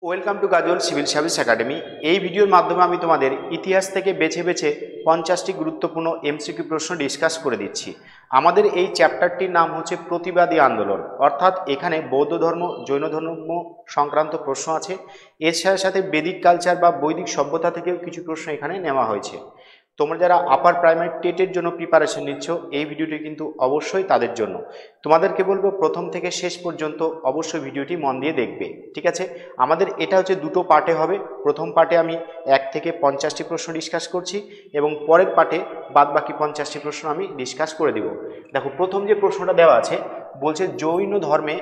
Welcome to Kajal civil service academy. এই ভিডিওর মাধ্যমে আমি তোমাদের ইতিহাস থেকে বেছে বেছে 50টি গুরুত্বপূর্ণ এমসিকিউ প্রশ্ন ডিসকাস করে দিচ্ছি। আমাদের এই চ্যাপ্টারটির নাম হচ্ছে প্রতিবাদী আন্দোলন, অর্থাৎ এখানে বৌদ্ধ ধর্ম, জৈন ধর্ম সংক্রান্ত প্রশ্ন আছে। এর সাথে সাথে বেদিক কালচার বা বৈদিক সভ্যতা থেকেও কিছু প্রশ্ন এখানে নেওয়া হয়েছে। তোমরা যারা আপার প্রাইমারি টেটের জন্য প্রিপারেশন নিচ্ছ, এই ভিডিওটি কিন্তু অবশ্যই তাদের জন্য। তোমাদেরকে বলবো প্রথম থেকে শেষ পর্যন্ত অবশ্যই ভিডিওটি মন দিয়ে দেখবে, ঠিক আছে? আমাদের এটা হচ্ছে দুটো পার্টে হবে। প্রথম পার্টে আমি 1 থেকে 50টি প্রশ্ন ডিসকাস করছি এবং পরের পার্টে বাদ বাকি 50টি প্রশ্ন আমি ডিসকাস করে দেব। দেখো, প্রথম যে প্রশ্নটা দেওয়া আছে বলছে জৈন ধর্মে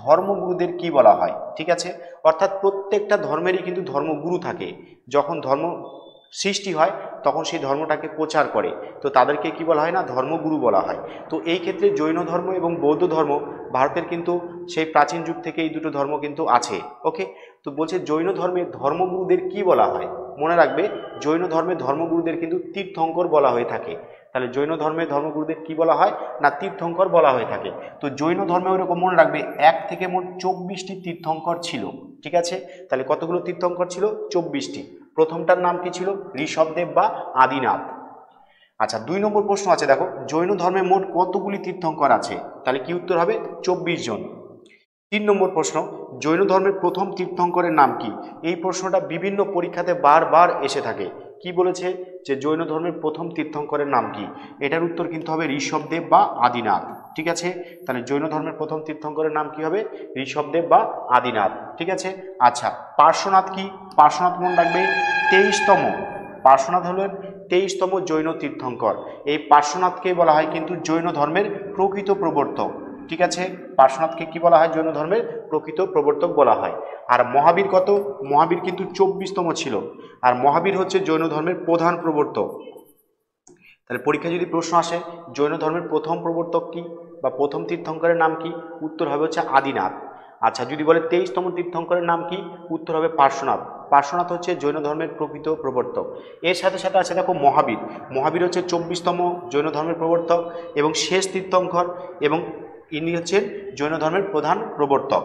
ধর্মগুরুদের কি বলা হয়, ঠিক আছে? অর্থাৎ প্রত্যেকটা ধর্মেরই কিন্তু ধর্মগুরু থাকে। যখন ধর্ম সৃষ্টি হয় তখন সেই ধর্মটাকে প্রচার করে, তো তাদেরকে কি বলা হয় না, ধর্মগুরু বলা হয়। তো এই ক্ষেত্রে জৈন ধর্ম এবং বৌদ্ধ ধর্ম ভারতের কিন্তু সেই প্রাচীন যুগ থেকে এই দুটো ধর্ম কিন্তু আছে। ওকে, তো বলছে জৈন ধর্মের ধর্মগুরুদের কি বলা হয়। মনে রাখবে, জৈন ধর্মের ধর্মগুরুদের কিন্তু তীর্থঙ্কর বলা হয়ে থাকে। তাহলে জৈন ধর্মের ধর্মগুরুদের কি বলা হয় না, তীর্থঙ্কর বলা হয়ে থাকে। তো জৈন ধর্মে ওইরকম মনে রাখবে 1 থেকে মোট 24টি তীর্থঙ্কর ছিল, ঠিক আছে? তাহলে কতগুলো তীর্থঙ্কর ছিল? 24টি। প্রথমটার নাম কি ছিল? ঋষভদেব বা আদিনাথ। আচ্ছা, 2 নম্বর প্রশ্ন আছে, দেখো জৈন ধর্মে মোট কতগুলি তীর্থঙ্কর আছে? তাহলে কি উত্তর হবে? 24 জন। 3 নম্বর প্রশ্ন, জৈন ধর্মের প্রথম তীর্থঙ্করের নাম কি? এই প্রশ্নটা বিভিন্ন পরীক্ষাতে বারবার এসে থাকে। কি বলেছে যে জৈন ধর্মের প্রথম তীর্থঙ্করের নাম কি? এটার উত্তর কিন্তু হবে ঋষভদেব বা আদিনাথ, ঠিক আছে? তাহলে জৈন ধর্মের প্রথম তীর্থঙ্করের নাম কি হবে? ঋষভদেব বা আদিনাথ, ঠিক আছে? আচ্ছা, পার্শ্বনাথ কি? পার্শ্বনাথ মনে রাখবে 23তম। পার্শ্বনাথ হলেন 23তম জৈন তীর্থঙ্কর। এই পার্শ্বনাথকে বলা হয় কিন্তু জৈন ধর্মের প্রকৃত প্রবর্তক, ঠিক আছে? পার্শ্বনাথকে কি বলা হয়? জৈন ধর্মের প্রকৃত প্রবর্তক বলা হয়। আর মহাবীর কত? মহাবীর কিন্তু 24তম ছিল। আর মহাবীর হচ্ছে জৈন ধর্মের প্রধান প্রবর্তক। তাহলে পরীক্ষায় যদি প্রশ্ন আসে জৈন ধর্মের প্রথম প্রবর্তক কি বা প্রথম তীর্থঙ্করের নাম কি, উত্তর হবে হচ্ছে আদিনাথ। আচ্ছা, যদি বলে 23তম তীর্থঙ্করের নাম কি, উত্তর হবে পার্শ্বনাথ। পার্শ্বনাথ হচ্ছে জৈন ধর্মের প্রকৃত প্রবর্তক। এর সাথে সাথে আছে দেখো মহাবীর। মহাবীর হচ্ছে 24তম জৈন ধর্মের প্রবর্তক এবং শেষ তীর্থঙ্কর, এবং ইনি হচ্ছেন জৈন ধর্মের প্রধান প্রবর্তক।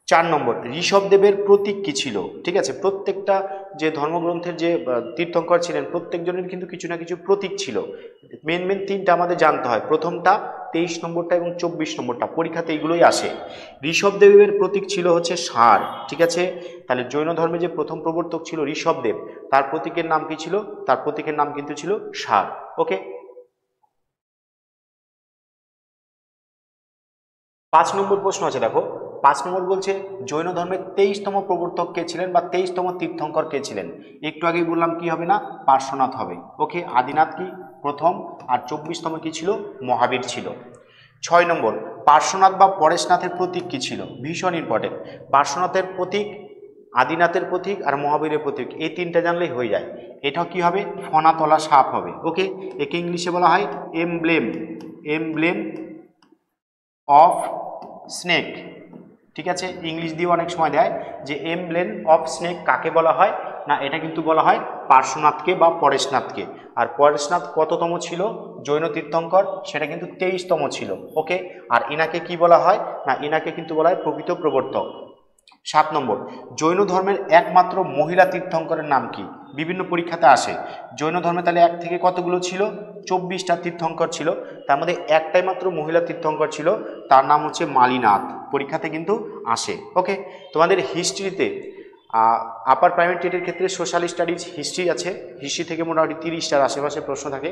4 নম্বর, ঋষভদেবের প্রতীক কি ছিল? ঠিক আছে, প্রত্যেকটা যে ধর্মগ্রন্থের যে তীর্থঙ্কর ছিলেন প্রত্যেকজনের কিন্তু কিছু না কিছু প্রতীক ছিল। মেন 3টা আমাদের জানতে হয়, প্রথমটা, 23 নম্বরটা এবং 24 নম্বরটা। পরীক্ষাতে এইগুলোই আসে। ঋষভদেবের প্রতীক ছিল হচ্ছে ষাঁড়, ঠিক আছে? তাহলে জৈন ধর্মে যে প্রথম প্রবর্তক ছিল ঋষভদেব, তার প্রতীকের নাম কি ছিল? তার প্রতীকের নাম কিন্তু ছিল ষাঁড়। ওকে, 5 নম্বর প্রশ্ন আছে, দেখো 5 নম্বর বলছে জৈন ধর্মের 23তম প্রবর্তক কে ছিলেন বা 23তম তীর্থঙ্কর কে ছিলেন? একটু আগেই বললাম কি হবে না, পার্শ্বনাথ হবে। ওকে, আদিনাথ কি প্রথম, আর 24তম কি ছিল? মহাবীর ছিল। 6 নম্বর, পার্শ্বনাথ বা পরেশনাথের প্রতীক কি ছিল? ভীষণ ইম্পর্টেন্ট। পার্শ্বনাথের প্রতীক, আদিনাথের প্রতীক আর মহাবীরের প্রতীক, এই 3টা জানলেই হয়ে যায়। এটাও কি হবে? ফনাতলা সাপ হবে। ওকে, একে ইংলিশে বলা হয় এমব্লেম, এমব্লেম অফ স্নেক, ঠিক আছে? ইংলিশ দিয়ে অনেক সময় দেয় যে এমব্লেম অফ স্নেক কাকে বলা হয় না, এটা কিন্তু বলা হয় পার্শ্বনাথকে বা পরেশনাথকে। আর পরেশনাথ কততম ছিল জৈন তীর্থঙ্কর? সেটা কিন্তু 23তম ছিল। ওকে, আর ইনাকে কি বলা হয় না, ইনাকে কিন্তু বলা হয় প্রকৃত প্রবর্তক। 7 নম্বর, জৈন ধর্মের একমাত্র মহিলা তীর্থঙ্করের নাম কি? বিভিন্ন পরীক্ষাতে আসে। জৈন ধর্মে তাহলে 1 থেকে কতগুলো ছিল? 24টা তীর্থঙ্কর ছিল, তার মধ্যে একটাই মাত্র মহিলা তীর্থঙ্কর ছিল, তার নাম হচ্ছে মালিনাথ। পরীক্ষাতে কিন্তু আসে। ওকে, তোমাদের হিস্ট্রিতে আপার প্রাইমারি টেটের ক্ষেত্রে সোশ্যাল স্টাডিজ হিস্ট্রি আছে। হিস্ট্রি থেকে মোটামুটি 30টার আশেপাশে প্রশ্ন থাকে।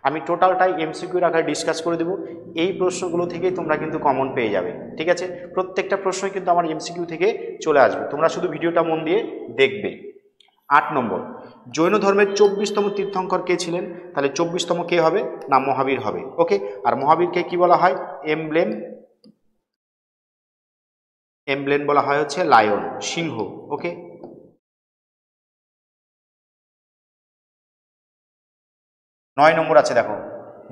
আমি টোটালটাই এমসিকিউর আকারে ডিসকাস করে দেবো। এই প্রশ্নগুলো থেকেই তোমরা কিন্তু কমন পেয়ে যাবে, ঠিক আছে? প্রত্যেকটা প্রশ্নই কিন্তু আমার এমসিকিউ থেকে চলে আসবে, তোমরা শুধু ভিডিওটা মন দিয়ে দেখবে। 8 নম্বর, জৈন ধর্মের 24তম তীর্থঙ্কর কে ছিলেন? তাহলে 24তম কে হবে না, মহাবীর হবে। ওকে, আর মহাবীরকে কি বলা হয়? এমব্লেম, এমব্লেম বলা হয় হচ্ছে লায়ন, সিংহ। ওকে, 9 নম্বর আছে, দেখো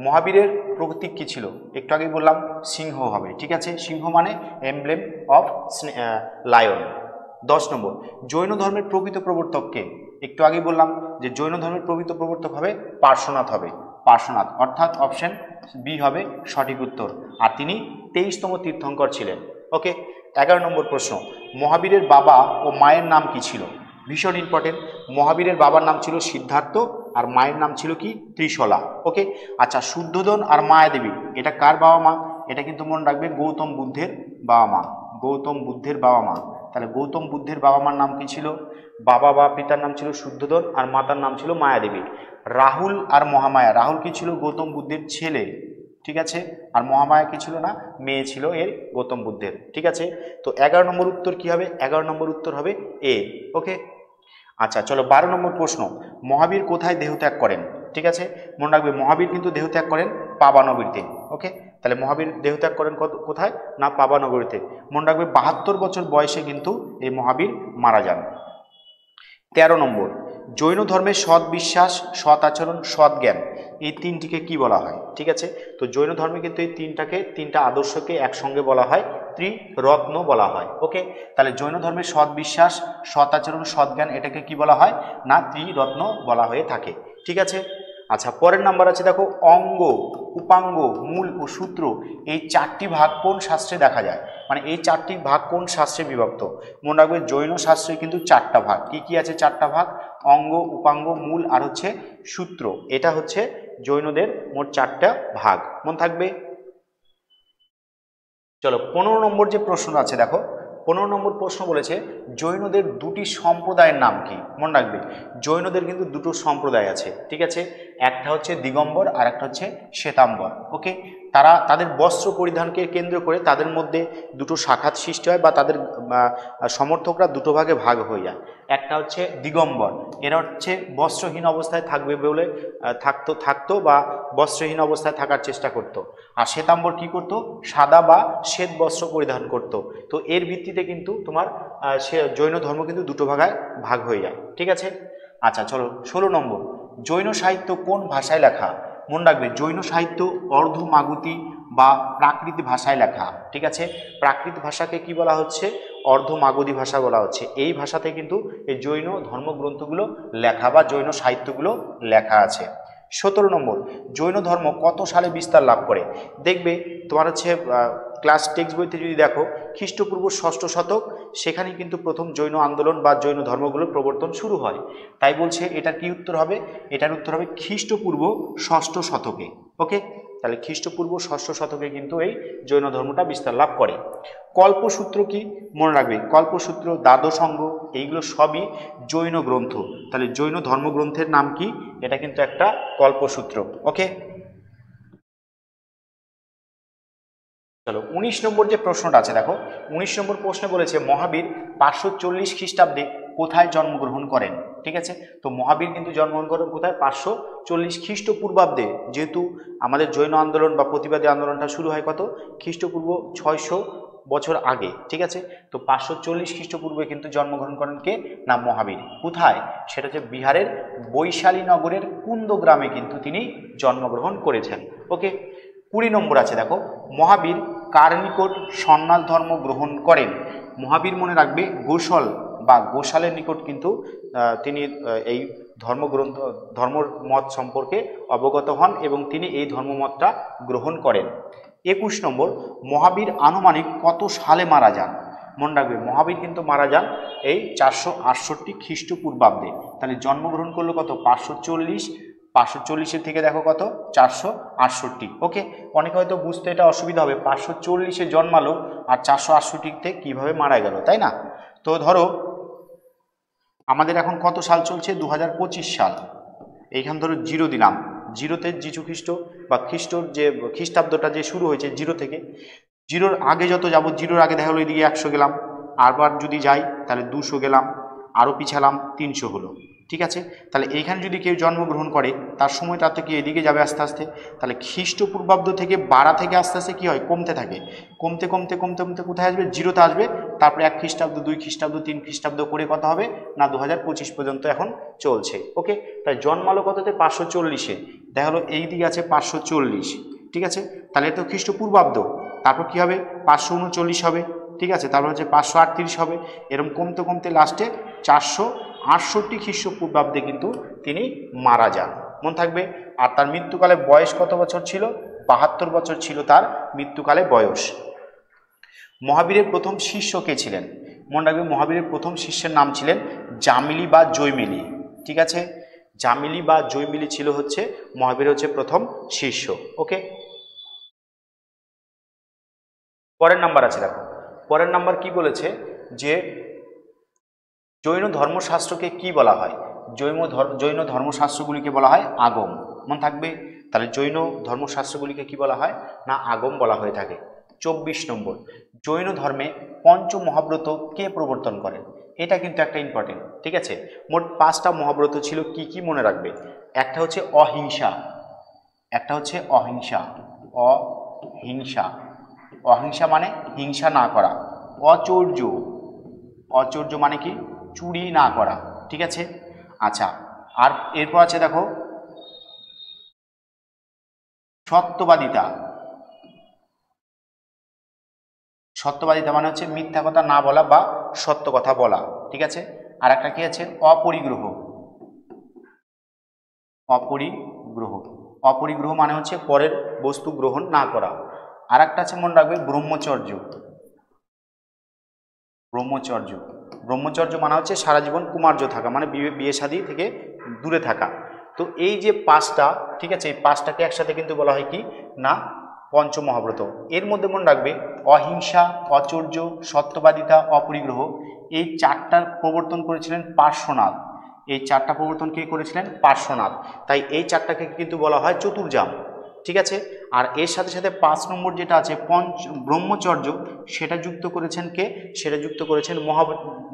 মহাবীরের প্রতীক কি ছিল? একটু আগে বললাম সিংহ হবে, ঠিক আছে? সিংহ মানে এমব্লেম অফ লায়ন। 10 নম্বর, জৈন ধর্মের প্রকৃত প্রবর্তক কে? একটু আগে বললাম যে জৈন ধর্মের প্রকৃত প্রবর্তক হবে পার্শ্বনাথ হবে। পার্শ্বনাথ, অর্থাৎ অপশন বি হবে সঠিক উত্তর। আর তিনি 23তম তীর্থঙ্কর ছিলেন। ওকে। 11 নম্বর প্রশ্ন, মহাবীরের বাবা ও মায়ের নাম কি ছিল? ভীষণ ইম্পর্টেন্ট। মহাবীরের বাবার নাম ছিল সিদ্ধার্থ আর মায়ের নাম ছিল কি? ত্রিশলা। ওকে। আচ্ছা, শুদ্ধোধন আর মায়াদেবী এটা কার বাবা মা? এটা কিন্তু মনে রাখবে গৌতম বুদ্ধের বাবা মা। গৌতম বুদ্ধের বাবা মা। তাহলে গৌতম বুদ্ধের বাবা মার নাম কি ছিল? বাবা বা পিতার নাম ছিল শুদ্ধোধন আর মাতার নাম ছিল মায়াদেবী। রাহুল আর মহামায়া, রাহুল কি ছিল? গৌতম বুদ্ধের ছেলে, ঠিক আছে। আর মহামায়া কি ছিল না? মেয়ে ছিল এর, গৌতম বুদ্ধের, ঠিক আছে। তো 11 নম্বর উত্তর কি হবে? 11 নম্বর উত্তর হবে এ। ওকে। আচ্ছা চলো 12 নম্বর প্রশ্ন, মহাবীর কোথায় দেহত্যাগ করেন? ঠিক আছে, মনে রাখবে মহাবীর কিন্তু দেহত্যাগ করেন পাবানগরীতে। ওকে, তাহলে মহাবীর দেহত্যাগ করেন কোথায়? না পাবানগরীতে। মনে রাখবে 72 বছর বয়সে কিন্তু এই মহাবীর মারা যান। 13 নম্বর, জৈন ধর্মের সৎ বিশ্বাস, সৎ আচরণ, সৎ জ্ঞান এই তিনটিকে কি বলা হয়? ঠিক আছে, তো জৈন ধর্মে কিন্তু এই তিনটা আদর্শকে একসঙ্গে বলা হয় ত্রিরত্ন বলা হয়। ওকে, তাহলে জৈন ধর্মের সৎ বিশ্বাস, সৎ আচরণ, সৎ জ্ঞান এটাকে কি বলা হয়? না ত্রিরত্ন বলা হয়ে থাকে। ঠিক আছে। আচ্ছা, পরের নাম্বার আছে দেখো, অঙ্গ, উপাঙ্গ, মূল ও সূত্র এই চারটি ভাগ কোন শাস্ত্রে দেখা যায়? মানে এই চারটি ভাগ কোন শাস্ত্রে বিভক্ত? মনে রাখবে জৈন শাস্ত্রে কিন্তু চারটা ভাগ। কি কি আছে চারটা ভাগ? অঙ্গ, উপাঙ্গ, মূল আর হচ্ছে সূত্র। এটা হচ্ছে জৈনদের মোট চারটা ভাগ, মনে থাকবে। চলো 15 নম্বর যে প্রশ্ন আছে দেখো, 15 নম্বর প্রশ্ন বলেছে জৈনদের দুটি সম্প্রদায়ের নাম কি? মনে রাখবে জৈনদের কিন্তু দুটো সম্প্রদায় আছে। ঠিক আছে, একটা হচ্ছে দিগম্বর আর একটা হচ্ছে শ্বেতাম্বর। ওকে, তাদের বস্ত্র পরিধানকে কেন্দ্র করে তাদের মধ্যে দুটো শাখাত সৃষ্টি হয় বা তাদের সমর্থকরা দুটো ভাগে ভাগ হয়ে যায়। একটা হচ্ছে দিগম্বর, এরা হচ্ছে বস্ত্রহীন অবস্থায় থাকবে বলে থাকতো বা বস্ত্রহীন অবস্থায় থাকার চেষ্টা করত। আর শ্বেতাম্বর কি করত? সাদা বা শ্বেত বস্ত্র পরিধান করত। তো এর ভিত্তিতে কিন্তু তোমার জৈন ধর্ম কিন্তু দুটো ভাগায় ভাগ হয়ে যায়। ঠিক আছে। আচ্ছা চলো 16 নম্বর, জৈন সাহিত্য কোন ভাষায় লেখা? মনে রাখবে জৈন সাহিত্য অর্ধ মাগধী বা প্রাকৃত ভাষায় লেখা। ঠিক আছে, প্রাকৃত ভাষাকে কি বলা হচ্ছে? অর্ধ মাগধী ভাষা বলা হচ্ছে। এই ভাষাতে কিন্তু এই জৈন ধর্মগ্রন্থগুলো লেখা বা জৈন সাহিত্যগুলো লেখা আছে। 17 নম্বর, জৈন ধর্ম কত সালে বিস্তার লাভ করে? দেখবে তোমার হচ্ছে ক্লাস টেক্সট বইতে যদি দেখো খ্রিস্টপূর্ব 6ষ্ঠ শতক, সেখানে কিন্তু প্রথম জৈন আন্দোলন বা জৈন ধর্মগুলোর প্রবর্তন শুরু হয়। তাই বলছে এটার কি উত্তর হবে? এটার উত্তর হবে খ্রিস্টপূর্ব 6ষ্ঠ শতকে। ওকে, তাহলে খ্রিস্টপূর্ব 6ষ্ঠ শতকে কিন্তু এই জৈন ধর্মটা বিস্তার লাভ করে। কল্পসূত্র কি? মনে রাখবে কল্পসূত্র, দ্বাদশাঙ্গ এইগুলো সবই জৈন গ্রন্থ। তাহলে জৈন ধর্মগ্রন্থের নাম কি? এটা কিন্তু একটা কল্পসূত্র। ওকে, চলো 19 নম্বর যে প্রশ্নটা আছে দেখো, 19 নম্বর প্রশ্নে বলেছে মহাবীর 540 খ্রিস্টাব্দে কোথায় জন্মগ্রহণ করেন? ঠিক আছে, তো মহাবীর কিন্তু জন্মগ্রহণ করেন কোথায়? 540 খ্রিস্টপূর্বাব্দে। যেহেতু আমাদের জৈন আন্দোলন বা প্রতিবাদী আন্দোলনটা শুরু হয় কত? খ্রিস্টপূর্ব 600 বছর আগে। ঠিক আছে, তো 540 খ্রিস্টপূর্বে কিন্তু জন্মগ্রহণ করেন কে? না মহাবীর। কোথায়? সেটা হচ্ছে বিহারের বৈশালী নগরের কুন্দ গ্রামে কিন্তু তিনি জন্মগ্রহণ করেছেন। ওকে, 20 নম্বর আছে দেখো, মহাবীর কার নিকট সন্ন্যাস ধর্ম গ্রহণ করেন? মহাবীর মনে রাখবে গোশল বা গোশালের নিকট কিন্তু তিনি এই ধর্মমত সম্পর্কে অবগত হন এবং তিনি এই ধর্মমতটা গ্রহণ করেন। 21 নম্বর, মহাবীর আনুমানিক কত সালে মারা যান? মনে রাখবে মহাবীর কিন্তু মারা যান এই 468 খ্রিস্টপূর্বাব্দে। তাহলে জন্মগ্রহণ করলো কত? 540 থেকে দেখো কত? 468। ওকে, অনেকে হয়তো বুঝতে এটা অসুবিধা হবে, 540 জন্মালো আর 468তে কিভাবে মারা গেল, তাই না? তো ধরো আমাদের এখন কত সাল চলছে? 2025 সাল। এইখান ধরো 0 দিলাম, 0তে যিশু খ্রিস্ট বা খ্রিস্টর যে খ্রিস্টাব্দটা যে শুরু হয়েছে 0 থেকে, 0-র আগে যত যাব, 0-র আগে দেখা হলো এদিকে 100 গেলাম, আরবার যদি যাই তাহলে 200 গেলাম, আরও পিছালাম 300 হলো। ঠিক আছে, তাহলে এইখানে যদি কেউ জন্মগ্রহণ করে তার সময়টা থেকে এদিকে যাবে আস্তে আস্তে। তাহলে খ্রিস্টপূর্বাব্দ থেকে 12 থেকে আস্তে আস্তে কী হয়? কমতে থাকে, কমতে কমতে কমতে কমতে কোথায় আসবে? 0-তে আসবে। তারপরে 1 খ্রিস্টাব্দ, 2 খ্রিস্টাব্দ, 3 খ্রিস্টাব্দ করে কত হবে? না 2025 পর্যন্ত এখন চলছে। ওকে, তাই জন্মালো কততে? 540-এ। দেখা হলো এই দিকে আছে 540। ঠিক আছে, তাহলে তো খ্রিস্টপূর্বাব্দ, তারপর কি হবে? 539 হবে। ঠিক আছে, তারপর হচ্ছে 538 হবে। এরকম কমতে কমতে লাস্টে 468 খ্রিস্টপূর্বাব্দে কিন্তু তিনি মারা যান, মনে থাকবে। আর তার মৃত্যুকালে বয়স কত বছর ছিল? 72 বছর ছিল তার মৃত্যুকালে বয়স। মহাবীরের প্রথম শিষ্য কে ছিলেন? মনে রাখবে মহাবীরের প্রথম শিষ্যের নাম ছিলেন জামিলি বা জৈমিলি। ঠিক আছে, জামিলি বা জৈমিলি ছিল হচ্ছে মহাবীরের হচ্ছে প্রথম শিষ্য। ওকে, পরের নাম্বার আছে দেখো, পরের নাম্বার কি বলেছে যে জৈন ধর্মশাস্ত্রকে কি বলা হয়? জৈন ধর্মশাস্ত্রগুলিকে বলা হয় আগম। মনে থাকবে, তাহলে জৈন ধর্মশাস্ত্রগুলিকে কি বলা হয় না আগম বলা হয়ে থাকে। 24 নম্বর, জৈন ধর্মে পঞ্চ মহাব্রত কে প্রবর্তন করেন? এটা কিন্তু একটা ইম্পর্টেন্ট। ঠিক আছে, মোট 5টা মহাব্রত ছিল, কি কি মনে রাখবে? একটা হচ্ছে অহিংসা, একটা হচ্ছে অহিংসা, অহিংসা, অহিংসা মানে হিংসা না করা। অচৌর্য, অচৌর্য মানে কি চুরি না করা। ঠিক আছে, আচ্ছা, আর এরপর আছে দেখো সত্যবাদিতা। সত্যবাদিতা মানে হচ্ছে মিথ্যা কথা না বলা বা সত্য কথা বলা। ঠিক আছে, আর একটা কি আছে অপরিগ্রহ। অপরিগ্রহ, অপরিগ্রহ মানে হচ্ছে পরের বস্তু গ্রহণ না করা। আর একটা আছে মনে রাখবে ব্রহ্মচর্য। ব্রহ্মচর্য, ব্রহ্মচর্য মানে হচ্ছে সারা জীবন কুমার্য থাকা, মানে বিয়ে শাদী থেকে দূরে থাকা। তো এই যে 5টা, ঠিক আছে, এই 5টাকে একসাথে কিন্তু বলা হয় কি না পঞ্চমহাব্রত। এর মধ্যে মনে রাখবে অহিংসা, অচৌর্য, সত্যবাদিতা, অপরিগ্রহ, এই 4টার প্রবর্তন করেছিলেন পার্শ্বনাথ। এই 4টা প্রবর্তন কে করেছিলেন? পার্শ্বনাথ। তাই এই 4টাকে কিন্তু বলা হয় চতুর্জাম। ঠিক আছে, আর এর সাথে সাথে 5 নম্বর যেটা আছে ব্রহ্মচর্য, সেটা যুক্ত করেছেন কে? সেটা যুক্ত করেছেন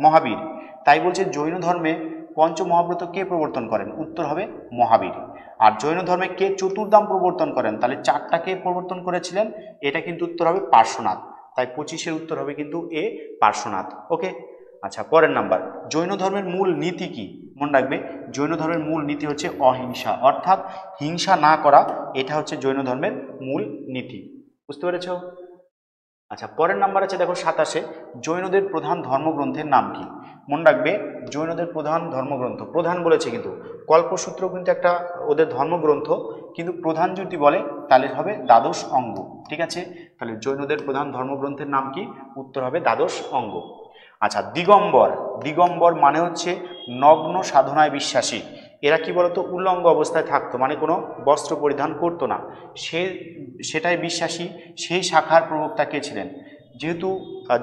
মহাবীর। তাই বলছে জৈন ধর্মে পঞ্চমহাব্রত কে প্রবর্তন করেন? উত্তর হবে মহাবীর। আর জৈন ধর্মে কে চতুর্ধাম প্রবর্তন করেন? তাহলে 4টা কে প্রবর্তন করেছিলেন? এটা কিন্তু উত্তর হবে পার্শ্বনাথ। তাই 25-এর উত্তর হবে কিন্তু এ পার্শ্বনাথ। ওকে, আচ্ছা, পরের নাম্বার, জৈন ধর্মের মূল নীতি কি? মনে রাখবে জৈন ধর্মের মূল নীতি হচ্ছে অহিংসা, অর্থাৎ হিংসা না করা। এটা হচ্ছে জৈন ধর্মের মূল নীতি। বুঝতে পেরেছ? আচ্ছা, পরের নাম্বার আছে দেখো 27-এ, জৈনদের প্রধান ধর্মগ্রন্থের নাম কি? মনে রাখবে জৈনদের প্রধান ধর্মগ্রন্থ, প্রধান বলেছে কিন্তু কল্পসূত্র কিন্তু একটা ওদের ধর্মগ্রন্থ, কিন্তু প্রধান যদি বলে তাহলে হবে দ্বাদশ অঙ্গ। ঠিক আছে, তাহলে জৈনদের প্রধান ধর্মগ্রন্থের নাম কি? উত্তর হবে দ্বাদশ অঙ্গ। আচ্ছা, দিগম্বর, দিগম্বর মানে হচ্ছে নগ্ন সাধনায় বিশ্বাসী। এরা কি বলতো উল্লঙ্গ অবস্থায় থাকতো, মানে কোনো বস্ত্র পরিধান করতো না, সেটাই বিশ্বাসী। সেই শাখার প্রবক্তা কে ছিলেন? যেহেতু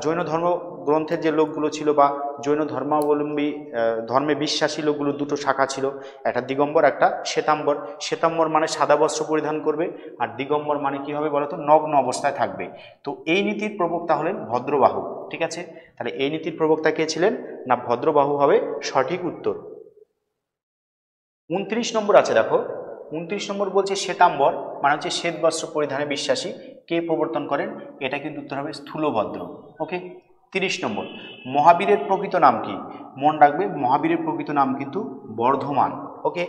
জৈন ধর্ম গ্রন্থের যে লোকগুলো ছিল বা জৈন ধর্মাবলম্বী ধর্মে বিশ্বাসী লোকগুলো দুটো শাখা ছিল, একটা দিগম্বর একটা শ্বেতাম্বর। শ্বেতাম্বর মানে সাদা বস্ত্র পরিধান করবে, আর দিগম্বর মানে কি হবে বলতো নগ্ন অবস্থায় থাকবে। তো এই নীতির প্রবক্তা হলেন ভদ্রবাহু। ঠিক আছে, তাহলে এই নীতির প্রবক্তা কে ছিলেন না ভদ্রবাহু হবে সঠিক উত্তর। 29 নম্বর আছে দেখো, 29 নম্বর বলছে শ্বেতাম্বর মানে হচ্ছে শ্বেত বস্ত্র পরিধানে বিশ্বাসী, কে প্রবর্তন করেন? এটা কিন্তু উত্তর হবে স্থূলভদ্র। ওকে, 30 নম্বর, মহাবীরের প্রকৃত নাম কি? মনে রাখবে মহাবীরের প্রকৃত নাম কিন্তু বর্ধমান। ওকে,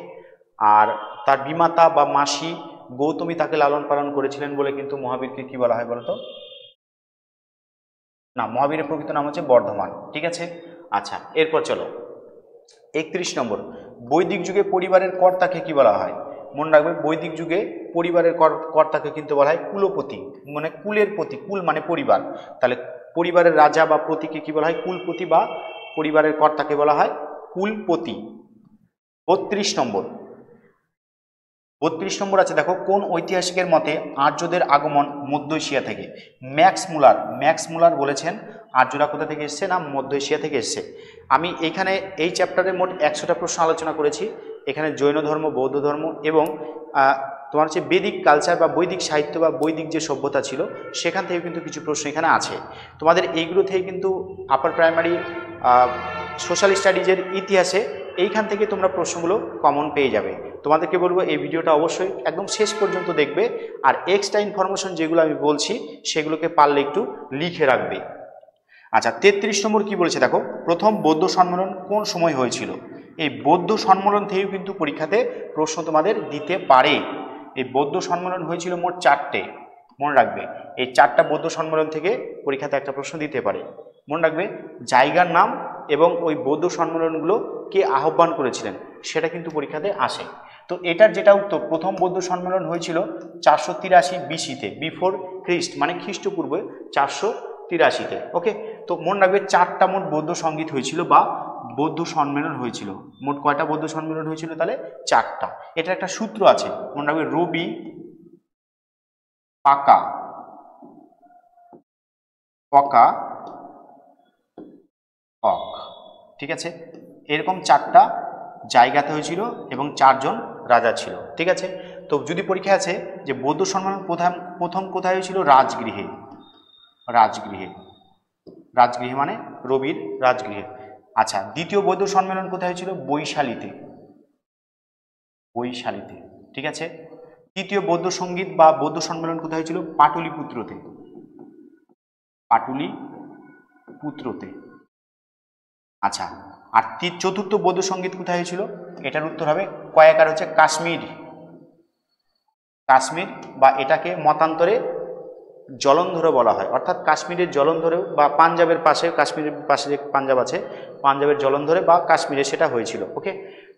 আর তার বিমাতা বা মাসি গৌতমী তাকে লালন পালন করেছিলেন বলে কিন্তু মহাবীরকে কি বলা হয় বলতো? না, মহাবীরের প্রকৃত নাম হচ্ছে বর্ধমান। ঠিক আছে, আচ্ছা, এরপর চলো 31 নম্বর, বৈদিক যুগে পরিবারের কর্তাকে কি বলা হয়? মনে রাখবে বৈদিক যুগে পরিবারের কর্তাকে কিন্তু বলা হয় কুলপতি, মানে কুলের পতি। কুল মানে পরিবার, তাহলে পরিবারের রাজা বা পতিকে কি বলা হয়? কুলপতি, বা পরিবারের কর্তাকে বলা হয় কুলপতি। 32 নম্বর, 32 নম্বর আছে দেখো, কোন ঐতিহাসিকের মতে আর্যদের আগমন মধ্য এশিয়া থেকে? ম্যাক্স মুলার বলেছেন আর্যরা কোথা থেকে এসছে না মধ্য এশিয়া থেকে এসছে। আমি এখানে এই চ্যাপ্টারে মোট 100টা প্রশ্ন আলোচনা করেছি। এখানে জৈন ধর্ম, বৌদ্ধ ধর্ম এবং তোমার হচ্ছে বেদিক কালচার বা বৈদিক সাহিত্য বা বৈদিক যে সভ্যতা ছিল সেখান থেকে কিন্তু কিছু প্রশ্ন এখানে আছে। তোমাদের এইগুলো থেকে কিন্তু আপার প্রাইমারি সোশ্যাল স্টাডিজের ইতিহাসে এইখান থেকে তোমরা প্রশ্নগুলো কমন পেয়ে যাবে। তোমাদেরকে বলবো এই ভিডিওটা অবশ্যই একদম শেষ পর্যন্ত দেখবে, আর এক্সট্রা ইনফরমেশন যেগুলো আমি বলছি সেগুলোকে পারলে একটু লিখে রাখবে। আচ্ছা, 33 নম্বর কি বলেছে দেখো, প্রথম বৌদ্ধ সম্মেলন কোন সময় হয়েছিল? এই বৌদ্ধ সম্মেলন থেকেও কিন্তু পরীক্ষাতে প্রশ্ন তোমাদের দিতে পারে। এই বৌদ্ধ সম্মেলন হয়েছিল মোট 4টে, মনে রাখবে এই 4টা বৌদ্ধ সম্মেলন থেকে পরীক্ষাতে একটা প্রশ্ন দিতে পারে। মনে রাখবে জায়গার নাম এবং ওই বৌদ্ধ সম্মেলনগুলো কে আহ্বান করেছিলেন সেটা কিন্তু পরীক্ষাতে আসে। তো এটার যেটা উত্তর, প্রথম বৌদ্ধ সম্মেলন হয়েছিল 483 BC-তে, বিফোর খ্রিস্ট, মানে খ্রিস্টপূর্বে 83-তে। ওকে, তো মনে রাখবে 4টা মোট বৌদ্ধ সঙ্গীত হয়েছিল বা বৌদ্ধ সম্মেলন হয়েছিল। মোট কয়টা বৌদ্ধ সম্মেলন হয়েছিল? তাহলে 4টা। এটা একটা সূত্র আছে, মনে রাখবে রবি, পাকা, পকা, অক। ঠিক আছে, এরকম 4টা জায়গাতে হয়েছিল এবং 4 জন রাজা ছিল। ঠিক আছে, তো যদি পরীক্ষা আছে যে বৌদ্ধ সম্মেলন প্রথম কোথায় হয়েছিল? রাজগৃহে। রাজগৃহে, রাজগৃহে মানে রবির রাজগৃহে। আচ্ছা, দ্বিতীয় বৌদ্ধ সম্মেলন কোথায় হয়েছিল? বৈশালীতে। বৈশালীতে। ঠিক আছে, তৃতীয় বৌদ্ধ সঙ্গীত বা বৌদ্ধ সম্মেলন কোথায় হয়েছিল? পাটলিপুত্রতে। পাটলিপুত্রতে। আচ্ছা, আর চতুর্থ বৌদ্ধ সঙ্গীত কোথায় হয়েছিল? এটার উত্তর হবে কয়েকার হচ্ছে কাশ্মীর। কাশ্মীর বা এটাকে মতান্তরে জলন্ধরে বলা হয়, অর্থাৎ কাশ্মীরের জলন্ধরেও বা পাঞ্জাবের পাশে, কাশ্মীরের পাশে যে পাঞ্জাব আছে, পাঞ্জাবের জলন্ধরে বা কাশ্মীরে সেটা হয়েছিল। ওকে,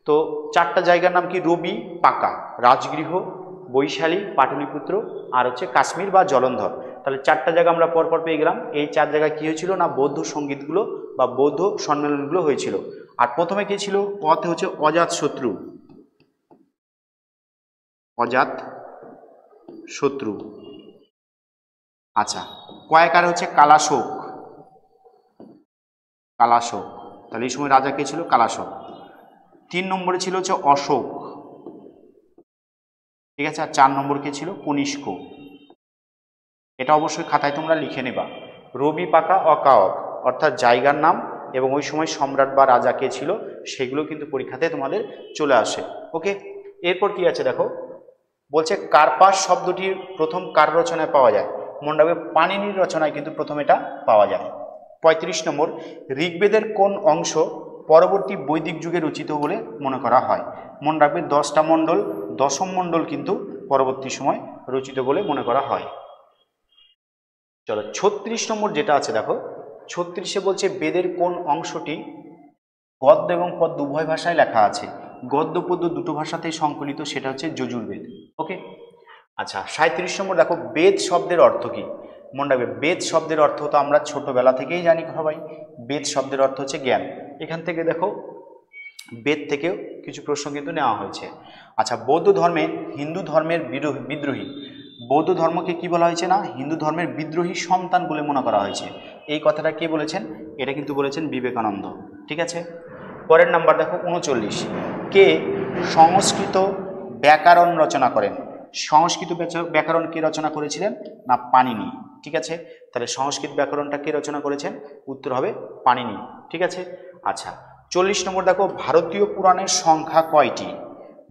তো 4টা জায়গার নাম কি? রবি, পাকা, রাজগৃহ, বৈশালী, পাটলিপুত্র আর হচ্ছে কাশ্মীর বা জলন্ধর। তাহলে 4টা জায়গা আমরা পরপর পেয়ে গেলাম। এই 4 জায়গায় কি হয়েছিল না বৌদ্ধ সঙ্গীতগুলো বা বৌদ্ধ সম্মেলনগুলো হয়েছিল। আর প্রথমে কি ছিল? অতে হচ্ছে অজাত শত্রু। অজাত শত্রু। আচ্ছা, কয়েকার হচ্ছে কালাশোক। কালাশোক, তাহলে এই সময় রাজা কে ছিল? কালাশোক। 3 নম্বরে ছিল হচ্ছে অশোক। ঠিক আছে, আর 4 নম্বর কে ছিল? কনিষ্ক। এটা অবশ্যই খাতায় তোমরা লিখে নেবা। রবি, পাকা, অকাওক অর্থাৎ জায়গার নাম এবং ওই সময় সম্রাট বা রাজা কে ছিল সেগুলো কিন্তু পরীক্ষাতে তোমাদের চলে আসে। ওকে, এরপর কি আছে দেখো, বলছে কার্পাস শব্দটির প্রথম কার রচনায় পাওয়া যায়? মনে রাখবে পাণিনির রচনায় কিন্তু প্রথম এটা পাওয়া যায়। 35 নম্বর, ঋগ্বেদের কোন অংশ পরবর্তী বৈদিক যুগে রচিত বলে মনে করা হয়? মনে রাখবে 10টা মণ্ডল, 10ম মণ্ডল কিন্তু পরবর্তী সময় রচিত বলে মনে করা হয়। চলো 36 নম্বর যেটা আছে দেখো, 36-এ বলছে বেদের কোন অংশটি গদ্য এবং পদ্য উভয় ভাষায় লেখা আছে? গদ্য পদ্য দুটো ভাষাতেই সংকলিত, সেটা হচ্ছে যজুর্বেদ। ওকে, আচ্ছা 37 নম্বর দেখো, বেদ শব্দের অর্থ কি? মনে রাখবে বেদ শব্দের অর্থ তো আমরা ছোটবেলা থেকেই জানি সবাই, বেদ শব্দের অর্থ হচ্ছে জ্ঞান। এখান থেকে দেখো বেদ থেকেও কিছু প্রশ্ন কিন্তু নেওয়া হয়েছে। আচ্ছা, বৌদ্ধ ধর্মে হিন্দু ধর্মের বিদ্রোহী, বৌদ্ধ ধর্মকে কি বলা হয়েছে না হিন্দু ধর্মের বিদ্রোহী সন্তান বলে মনে করা হয়েছে। এই কথাটা কে বলেছেন? এটা কিন্তু বলেছেন বিবেকানন্দ। ঠিক আছে, পরের নাম্বার দেখো 39, কে সংস্কৃত ব্যাকরণ রচনা করেন? সংস্কৃত ব্যাকরণ কে রচনা করেছিলেন? না পাণিনি। ঠিক আছে, তাহলে সংস্কৃত ব্যাকরণটা কে রচনা করেছেন? উত্তর হবে পাণিনি। ঠিক আছে, আচ্ছা 40 নম্বর দেখো, ভারতীয় পুরাণের সংখ্যা কয়টি?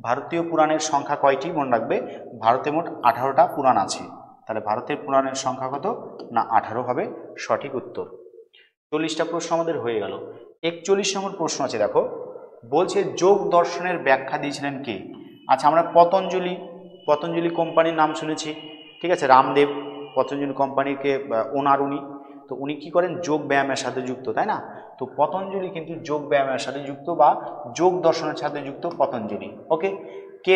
ভারতীয় পুরাণের সংখ্যা কয়টি? মনে রাখবে ভারতে মোট 18টা পুরাণ আছে। তাহলে ভারতের পুরাণের সংখ্যা কত? না 18 হবে সঠিক উত্তর। 40টা প্রশ্ন আমাদের হয়ে গেল। 41 নম্বর প্রশ্ন আছে দেখো, বলছে যোগ দর্শনের ব্যাখ্যা দিয়েছিলেন কে? আচ্ছা, আমরা পতঞ্জলি কোম্পানির নাম শুনেছি। ঠিক আছে, রামদেব পতঞ্জলি কোম্পানিকে ওনার উনি, তো উনি কি করেন? যোগ ব্যায়ামের সাথে যুক্ত, তাই না? তো পতঞ্জলি কিন্তু যোগ ব্যায়ামের সাথে যুক্ত বা যোগ দর্শনের সাথে যুক্ত পতঞ্জলি। ওকে, কে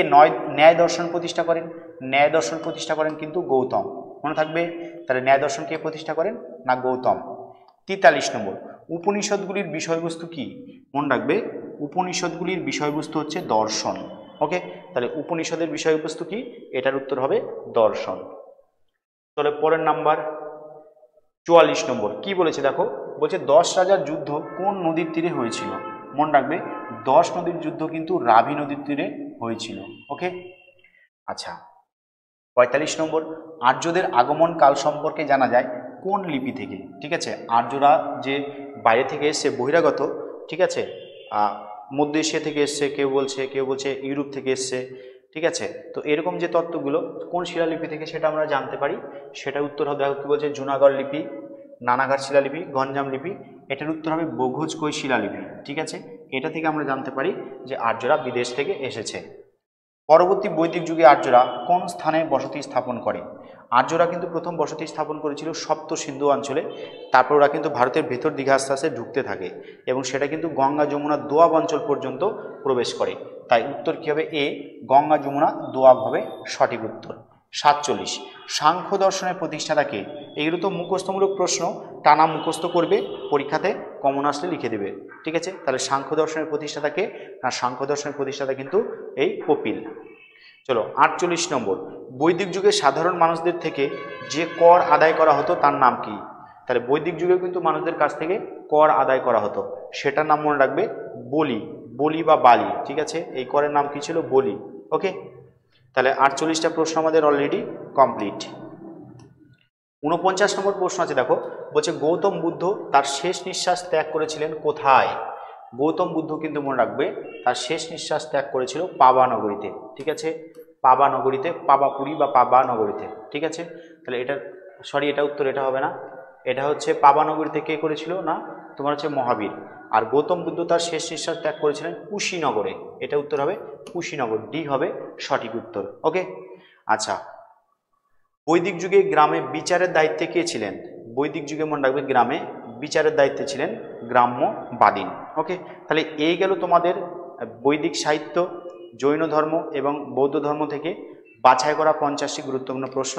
ন্যায় দর্শন প্রতিষ্ঠা করেন? ন্যায় দর্শন প্রতিষ্ঠা করেন কিন্তু গৌতম, মনে থাকবে। তাহলে ন্যায় দর্শন কে প্রতিষ্ঠা করেন? না গৌতম। 43 নম্বর, উপনিষদগুলির বিষয়বস্তু কি? মনে রাখবে উপনিষদগুলির বিষয়বস্তু হচ্ছে দর্শন। ওকে, তাহলে উপনিষদের বিষয়বস্তু কি? এটার উত্তর হবে দর্শন। তাহলে পরের নাম্বার 44 নম্বর কি বলেছে দেখো, বলছে 10 রাজার যুদ্ধ কোন নদীর তীরে হয়েছিল? মনে রাখবে 10 নদীর যুদ্ধ কিন্তু রাভি নদীর তীরে হয়েছিল। ওকে, আচ্ছা 45 নম্বর, আর্যদের আগমন কাল সম্পর্কে জানা যায় কোন লিপি থেকে? ঠিক আছে, আর্যরা যে বাইরে থেকে এসছে বহিরাগত, ঠিক আছে, মধ্য এশিয়া থেকে এসছে, কেউ বলছে ইউরোপ থেকে এসছে। ঠিক আছে, তো এরকম যে তত্ত্বগুলো কোন শিলালিপি থেকে সেটা আমরা জানতে পারি, সেটা উত্তর হবে দেখো কি বলছে, জুনাগড় লিপি, নানাঘাট শিলালিপি, গঞ্জাম লিপি। এটার উত্তর হবে বঘোজকই শিলালিপি। ঠিক আছে, এটা থেকে আমরা জানতে পারি যে আর্যরা বিদেশ থেকে এসেছে। পরবর্তী বৈদিক যুগে আর্যরা কোন স্থানে বসতি স্থাপন করে? আর্যরা কিন্তু প্রথম বসতি স্থাপন করেছিল সপ্ত সিন্ধু অঞ্চলে, তারপর ওরা কিন্তু ভারতের ভেতর দিকে আস্তে আস্তে ঢুকতে থাকে এবং সেটা কিন্তু গঙ্গা যমুনা দোয়াব অঞ্চল পর্যন্ত প্রবেশ করে। তাই উত্তর কী হবে? এ, গঙ্গা যমুনা দোয়াব হবে সঠিক উত্তর। 47 সাংখ্য দর্শনের প্রতিষ্ঠাতাকে। এগুলো তো মুখস্থমূলক প্রশ্ন, টানা মুখস্থ করবে, পরীক্ষাতে কমন আসলে লিখে দেবে, ঠিক আছে। তাহলে সাংখ্য দর্শনের প্রতিষ্ঠাতাকে, না সাংখ্য দর্শনের প্রতিষ্ঠাতা কিন্তু এই কপিল। চলো 48 নম্বর, বৈদিক যুগে সাধারণ মানুষদের থেকে যে কর আদায় করা হতো তার নাম কি? তাহলে বৈদিক যুগে কিন্তু মানুষদের কাছ থেকে কর আদায় করা হতো, সেটার নাম মনে রাখবে বলি, বলি বা বালি, ঠিক আছে। এই করের নাম কি ছিল? বলি। ওকে, তাহলে 48টা প্রশ্ন আমাদের অলরেডি কমপ্লিট। 49 নম্বর প্রশ্ন আছে, দেখো বলছে গৌতম বুদ্ধ তার শেষ নিঃশ্বাস ত্যাগ করেছিলেন কোথায়? গৌতম বুদ্ধ কিন্তু মনে রাখবে তার শেষ নিঃশ্বাস ত্যাগ করেছিল পাবা নগরীতে, ঠিক আছে। পাবা নগরীতে, পাবাপুরী বা পাবা নগরীতে, ঠিক আছে। তাহলে এটা সরি, এটা উত্তর এটা হবে না, এটা হচ্ছে পাবা নগরীতে কে করেছিল? না তোমার হচ্ছে মহাবীর। আর গৌতম বুদ্ধ তার শেষ নিঃশ্বাস ত্যাগ করেছিলেন কুশীনগরে, এটা উত্তর হবে কুশীনগর, ডি হবে সঠিক উত্তর। ওকে, আচ্ছা বৈদিক যুগে গ্রামে বিচারের দায়িত্বে কে ছিলেন? বৈদিক যুগে মনে রাখবে গ্রামে বিচারের দায়িত্বে ছিলেন গ্রাম্য বাদিন। ওকে, তাহলে এই গেল তোমাদের বৈদিক সাহিত্য, জৈন ধর্ম এবং বৌদ্ধ ধর্ম থেকে বাছাই করা 50টি গুরুত্বপূর্ণ প্রশ্ন।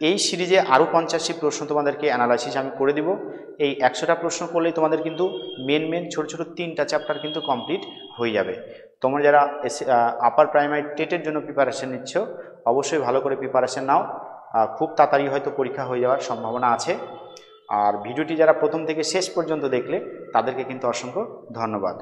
এই সিরিজে আরও 50টি প্রশ্ন তোমাদেরকে অ্যানালাইসিস আমি করে দিব। এই 100টা প্রশ্ন করলেই তোমাদের কিন্তু মেন ছোট ছোট 3টা চ্যাপ্টার কিন্তু কমপ্লিট হয়ে যাবে। তোমরা যারা আপার প্রাইমারি টেটের জন্য প্রিপারেশন নিচ্ছ, অবশ্যই ভালো করে প্রিপারেশন নাও, খুব তাড়াতাড়ি হয়তো পরীক্ষা হয়ে যাওয়ার সম্ভাবনা আছে। আর ভিডিওটি যারা প্রথম থেকে শেষ পর্যন্ত দেখলে তাদেরকে কিন্তু অসংখ্য ধন্যবাদ।